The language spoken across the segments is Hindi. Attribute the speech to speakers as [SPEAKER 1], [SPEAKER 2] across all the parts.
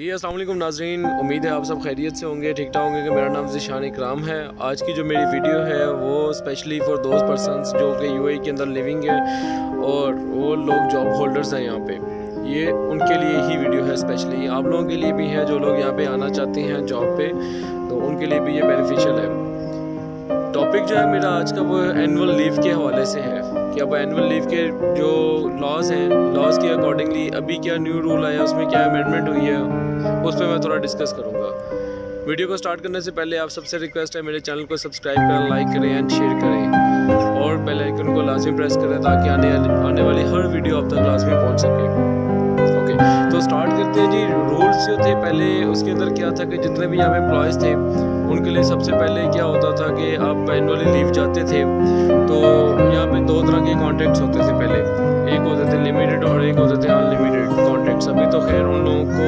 [SPEAKER 1] जी अस्सलाम वालेकुम नाज़रीन, उम्मीद है आप सब खैरियत से होंगे, ठीक ठाक होंगे। मेरा नाम ज़ीशान इकराम है। आज की जो मेरी वीडियो है वो स्पेशली फॉर दोज पर्सनस जो कि यूएई के अंदर लिविंग है और वो लोग जॉब होल्डर्स हैं यहाँ पे, ये उनके लिए ही वीडियो है। स्पेशली आप लोगों के लिए भी है जो लोग यहाँ पे आना चाहते हैं जॉब पे, तो उनके लिए भी ये बेनिफिशियल है। टॉपिक जो है मेरा आज का वो एनुअल लीव के हवाले से है कि अब एनुअल लीव के जो लॉज हैं, लॉज के अकॉर्डिंगली अभी क्या न्यू रूल आया, उसमें क्या अमेंडमेंट हुई है, उस पर मैं थोड़ा डिस्कस करूँगा। वीडियो को स्टार्ट करने से पहले आप सबसे रिक्वेस्ट है मेरे चैनल को सब्सक्राइब करें, लाइक करें एंड शेयर करें और बेल आइकन को लाजमी प्रेस करें ताकि आने वाली हर वीडियो आप तक लाजमी पहुँच सके। ओके, तो स्टार्ट करते हैं जी। रूल्स जो थे पहले उसके अंदर क्या था कि जितने भी यहाँ पे एम्प्लॉयज़ थे उनके लिए सबसे पहले क्या होता था कि आप एनुअली लीव जाते थे तो यहाँ पे दो तरह के कॉन्ट्रैक्ट्स होते थे। पहले एक होते थे लिमिटेड और एक होते थे अनलिमिटेड कॉन्ट्रैक्ट्स। अभी तो खैर उन लोगों को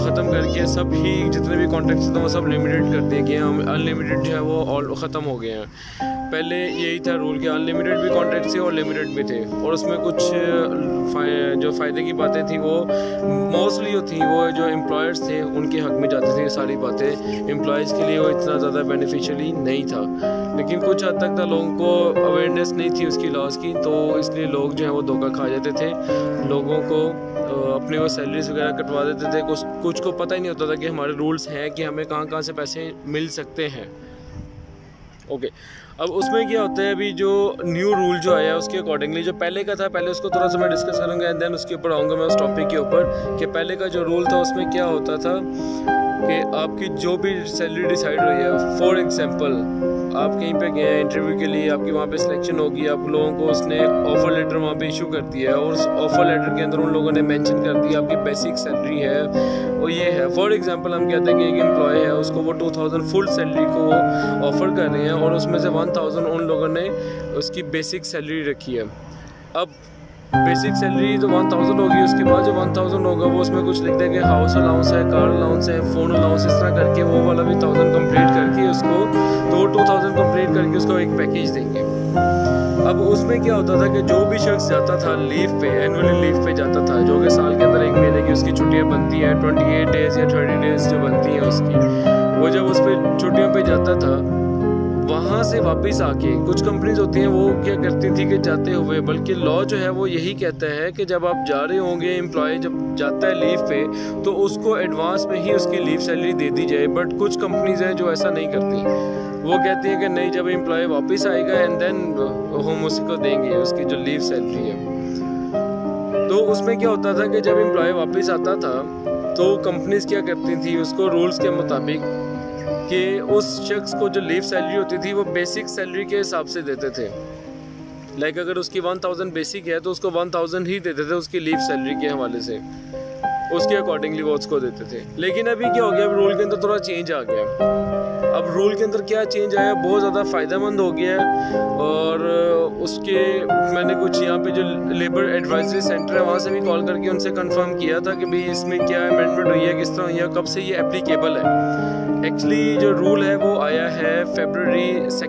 [SPEAKER 1] ख़त्म करके सब ही जितने भी कॉन्ट्रैक्ट्स थे वो सब लिमिटेड कर दिए गए हैं। अनलिमिटेड जो है वो ऑल ख़त्म हो गए हैं। पहले यही था रूल कि अनलिमिटेड भी कॉन्ट्रैक्ट थे और लिमिटेड भी थे, और उसमें कुछ जो फ़ायदे की बातें थी वो मोस्टली थी वो जो एम्प्लॉयर्स थे उनके हक़ में जाती थी। सारी बातें एम्प्लॉयज़ के लिए वो इतना ज़्यादा बेनिफिशियली नहीं था, लेकिन कुछ हद तक था लोगों को अवेयरनेस नहीं थी उसकी लॉस की, तो इसलिए लोग जो है वो धोखा खा जाते थे। लोगों को अपने वो सैलरीज वगैरह कटवा देते थे। कुछ को पता ही नहीं होता था कि हमारे रूल्स हैं कि हमें कहाँ से पैसे मिल सकते हैं। ओके, अब उसमें क्या होता है, अभी जो न्यू रूल जो आया उसके अकॉर्डिंगली जो पहले का था, पहले उसको थोड़ा सा मैं डिस्कस करूँगा एंड देन उसके ऊपर आऊँगा मैं उस टॉपिक के ऊपर कि पहले का जो रूल था उसमें क्या होता था कि आपकी जो भी सैलरी डिसाइड हुई है, फॉर एग्जांपल आप कहीं पे गए हैं इंटरव्यू के लिए, आपकी वहाँ पे सिलेक्शन होगी, आप लोगों को उसने ऑफ़र लेटर वहाँ पे इशू कर दिया है और उस ऑफ़र लेटर के अंदर उन लोगों ने मेंशन कर दिया आपकी बेसिक सैलरी है और ये है। फॉर एग्जांपल हम कहते हैं कि एक एम्प्लॉय है, उसको वो 2000 फुल सैलरी को ऑफ़र कर रहे हैं और उसमें से 1000 उन लोगों ने उसकी बेसिक सैलरी रखी है। अब बेसिक सैलरी तो 1000 होगी, उसके बाद जो 1000 होगा वो उसमें कुछ लिख देंगे हाउस अलाउंस है, कार अलाउंस है, फ़ोन अलाउंस, इस तरह करके वो वाला भी 1000 कंप्लीट करके उसको तो 2000 कंप्लीट करके उसको एक पैकेज देंगे। अब उसमें क्या होता था कि जो भी शख्स जाता था लीव पे, एनुअली लीव पे जाता था, जो कि साल के अंदर 1 महीने की उसकी छुट्टियाँ बनती हैं, 28 डेज़ या 30 डेज़ जो बनती हैं उसकी, वो जब उस पर छुट्टियों पर जाता था वहाँ से वापस आके कुछ कंपनीज होती हैं वो क्या करती थी कि जाते हुए, बल्कि लॉ जो है वो यही कहता है कि जब आप जा रहे होंगे, एम्प्लॉय जब जाता है लीव पे तो उसको एडवांस में ही उसकी लीव सैलरी दे दी जाए। बट कुछ कंपनीज हैं जो ऐसा नहीं करती, वो कहती हैं कि नहीं, जब एम्प्लॉय वापस आएगा एंड देन हम उसी को देंगे उसकी जो लीव सैलरी है। तो उसमें क्या होता था कि जब एम्प्लॉय वापस आता था तो कंपनीज क्या करती थी उसको रूल्स के मुताबिक कि उस शख्स को जो लीव सैलरी होती थी वो बेसिक सैलरी के हिसाब से देते थे। लाइक अगर उसकी 1000 बेसिक है तो उसको 1000 ही देते थे उसकी लीव सैलरी के हवाले से, उसके अकॉर्डिंगली वो उसको देते थे। लेकिन अभी क्या हो गया, अब रूल के अंदर थोड़ा चेंज आ गया। अब रूल के अंदर क्या चेंज आया, बहुत ज़्यादा फ़ायदेमंद हो गया है। और उसके मैंने कुछ यहाँ पे जो लेबर एडवाइजरी सेंटर है वहाँ से भी कॉल करके उनसे कंफर्म किया था कि भाई इसमें क्या अमेंडमेंट हुई है, किस तरह हुई है, कब से ये एप्लीकेबल है। एक्चुअली जो रूल है वो आया है फरवरी 2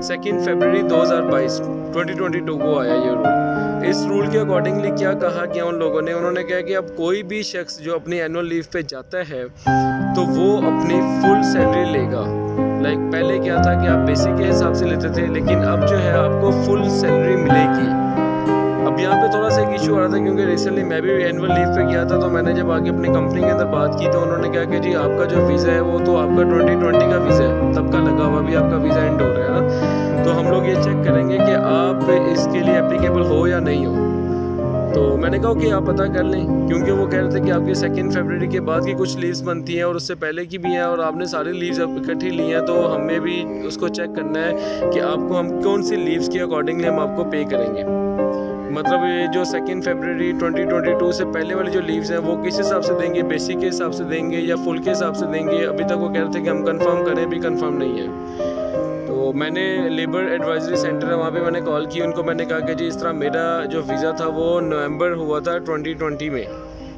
[SPEAKER 1] 2022 2022 को आया ये रूल। इस रूल के अकॉर्डिंगली क्या कहा गया उन लोगों ने, उन्होंने कहा कि अब कोई भी शख्स जो अपनी एनुअल लीव पे जाता है तो वो अपनी फुल सैलरी लेगा। लाइक पहले क्या था कि आप बेसिक के हिसाब से लेते थे, लेकिन अब जो है आपको फुल सैलरी मिलेगी। अब यहाँ पे थोड़ा सा एक इशू आ रहा था क्योंकि रिसेंटली मैं भी एनुअल लीव पे गया था, तो मैंने जब आगे अपनी कंपनी के अंदर बात की तो उन्होंने कहा कि जी आपका जो वीज़ा है वो तो आपका 2020 का वीज़ा है, तब का लगा हुआ, भी आपका वीज़ा एंड हो रहा है ना, तो हम लोग ये चेक करेंगे कि आप इसके लिए एप्लीकेबल हो या नहीं हो। तो मैंने कहा कि आप पता कर लें, क्योंकि वो कह रहे थे कि आपकी 2 फरवरी के बाद की कुछ लीव्स बनती हैं और उससे पहले की भी हैं और आपने सारी लीव्स इकट्ठी ली हैं, तो हमें भी उसको चेक करना है कि आपको हम कौन सी लीव्स के अकॉर्डिंगली हम आपको पे करेंगे। मतलब ये जो 2 फरवरी 2022 से पहले वाली जो लीव्स हैं वो किस हिसाब से देंगे, बेसिक के हिसाब से देंगे या फुल के हिसाब से देंगे। अभी तक वो कह रहे थे कि हम कंफर्म करें, भी कंफर्म नहीं है। तो मैंने लेबर एडवाइजरी सेंटर है वहाँ पे मैंने कॉल की, उनको मैंने कहा कि जी इस तरह मेरा जो वीज़ा था वो नवंबर हुआ था 2020 में,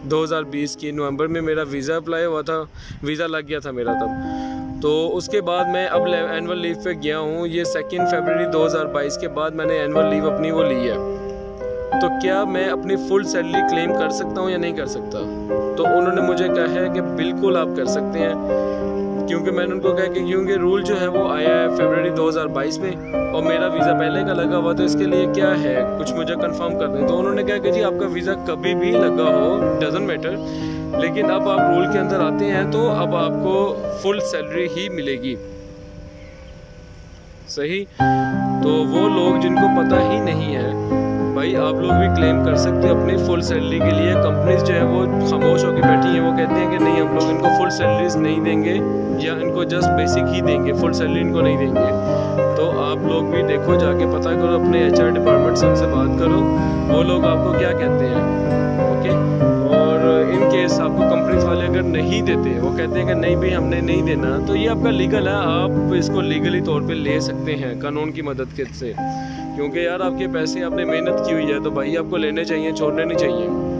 [SPEAKER 1] 2020 की नवंबर में मेरा वीज़ा अप्लाई हुआ था, वीज़ा लग गया था मेरा तब। तो उसके बाद मैं अब एनुअल लीव पे गया हूँ, ये 2 फरवरी 2022 के बाद मैंने एनुअल लीव अपनी वो ली है। तो क्या मैं अपनी फुल सैलरी क्लेम कर सकता हूँ या नहीं कर सकता? तो उन्होंने मुझे कहा है कि बिल्कुल आप कर सकते हैं, क्योंकि मैंने उनको कहा कि क्योंकि रूल जो है वो आया है फरवरी 2022 में और मेरा वीज़ा पहले का लगा हुआ, तो इसके लिए क्या है कुछ मुझे कंफर्म कर दें। तो उन्होंने कहा कि जी आपका वीज़ा कभी भी लगा हो डजंट मैटर, लेकिन अब आप रूल के अंदर आते हैं तो अब आपको फुल सैलरी ही मिलेगी। सही, तो वो लोग जिनको पता ही नहीं है, भाई आप लोग भी क्लेम कर सकते हो अपनी फुल सैलरी के लिए। कंपनीज जो है वो खामोश होकर बैठी हैं, वो कहते हैं कि नहीं हम लोग इनको फुल सैलरीज नहीं देंगे या इनको जस्ट बेसिक ही देंगे, फुल सैलरी इनको नहीं देंगे। तो आप लोग भी देखो, जाके पता करो, अपने HR डिपार्टमेंट से उनसे बात करो, वो लोग आपको क्या कहते हैं। ओके, और इन केस आपको कंपनीज वाले अगर नहीं देते, वो कहते हैं कि नहीं भाई हमने नहीं देना, तो ये आपका लीगल है, आप इसको लीगली तौर पे ले सकते हैं कानून की मदद के से, क्योंकि यार आपके पैसे आपने मेहनत की हुई है तो भाई आपको लेने चाहिए, छोड़ने नहीं चाहिए।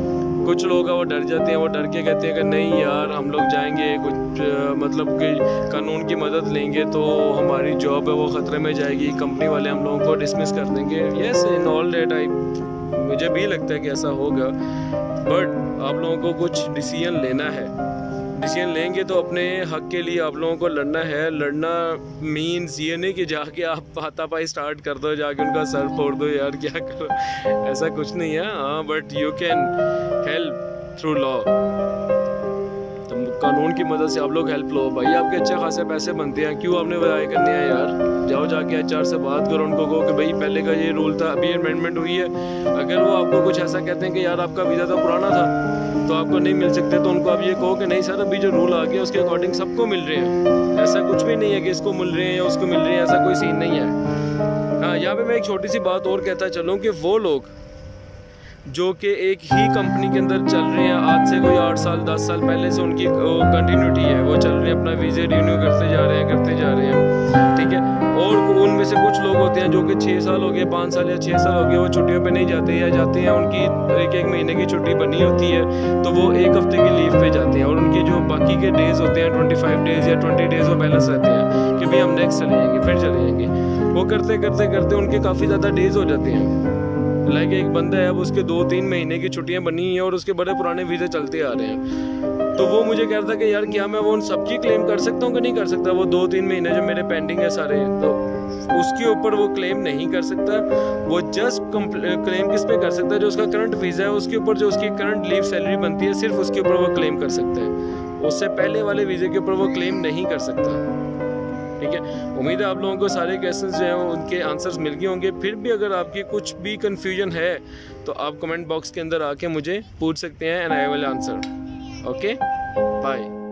[SPEAKER 1] कुछ लोग हैं वो डर जाते हैं, वो डर के कहते हैं कि नहीं यार हम लोग जाएंगे कुछ मतलब कि कानून की मदद लेंगे तो हमारी जॉब है वो ख़तरे में जाएगी, कंपनी वाले हम लोगों को डिसमिस कर देंगे। यस, इन ऑल डेट मुझे भी लगता है कि ऐसा होगा, बट आप लोगों को कुछ डिसीजन लेना है। डिसीजन लेंगे तो अपने हक के लिए आप लोगों को लड़ना है। लड़ना मीन्स ये नहीं कि जाके आप हाथापाई स्टार्ट कर दो, जाके उनका सर फोड़ दो, यार क्या करो, ऐसा कुछ नहीं है। हाँ, but you can help through law, तो कानून की मदद से आप लोग हेल्प लो। भाई आपके अच्छे खासे पैसे बनते हैं, क्यों आपने बधाई करनी है यार। जाओ जाके HR से बात करो, उनको कहो कि भाई पहले का ये रूल था, अभी अमेंडमेंट हुई है। अगर वो आपको कुछ ऐसा कहते हैं कि यार आपका वीज़ा तो पुराना था तो आपको नहीं मिल सकते, तो उनको आप ये कहो कि नहीं सर अभी जो रूल आ गया उसके अकॉर्डिंग सबको मिल रहे हैं। ऐसा कुछ भी नहीं है कि इसको मिल रहे हैं या उसको मिल रहे हैं, ऐसा कोई सीन नहीं है। हाँ, यहाँ पे मैं एक छोटी सी बात और कहता चलूँ कि वो लोग जो कि एक ही कंपनी के अंदर चल रहे हैं, आज से कोई 8 साल 10 साल पहले से उनकी कंटिन्यूटी है, वो चल रहे हैं, अपना वीज़े रिन्यू करते जा रहे हैं, ठीक है। और उनमें से कुछ लोग होते हैं जो कि 6 साल हो गए, 5 साल या 6 साल हो गए, वो छुट्टियों पे नहीं जाते या जाते हैं, उनकी एक महीने की छुट्टी बनी होती है तो वो 1 हफ्ते की लीव पे जाते हैं, और उनकी जो बाकी के डेज़ होते हैं 25 डेज़ या 20 डेज़ वो बैलेंस रहते हैं कि भाई हम नेक्स्ट चले जाएंगे, फिर चले जाएंगे। वो करते करते करते उनके काफ़ी ज़्यादा डेज़ हो जाते हैं। लाइक एक बंदा है, अब उसके 2-3 महीने की छुट्टियां बनी हैं और उसके बड़े पुराने वीज़े चलते आ रहे हैं। तो वो मुझे कह रहा था कि यार क्या मैं वो उन सबकी क्लेम कर सकता हूँ कि नहीं कर सकता। वो 2-3 महीने जो मेरे पेंडिंग है सारे, तो उसके ऊपर वो क्लेम नहीं कर सकता। वो जस्ट क्लेम किस पे कर सकता है, जो उसका करंट वीज़ा है उसके ऊपर, जो उसकी करंट लीव सैलरी बनती है, सिर्फ उसके ऊपर वो क्लेम कर सकता है। उससे पहले वाले वीज़े के ऊपर वो क्लेम नहीं कर सकता, ठीक है। उम्मीद है आप लोगों को सारे क्वेश्चंस जो हैं उनके आंसर्स मिल गए होंगे। फिर भी अगर आपकी कुछ भी कंफ्यूजन है तो आप कमेंट बॉक्स के अंदर आके मुझे पूछ सकते हैं and I will answer. Okay, bye.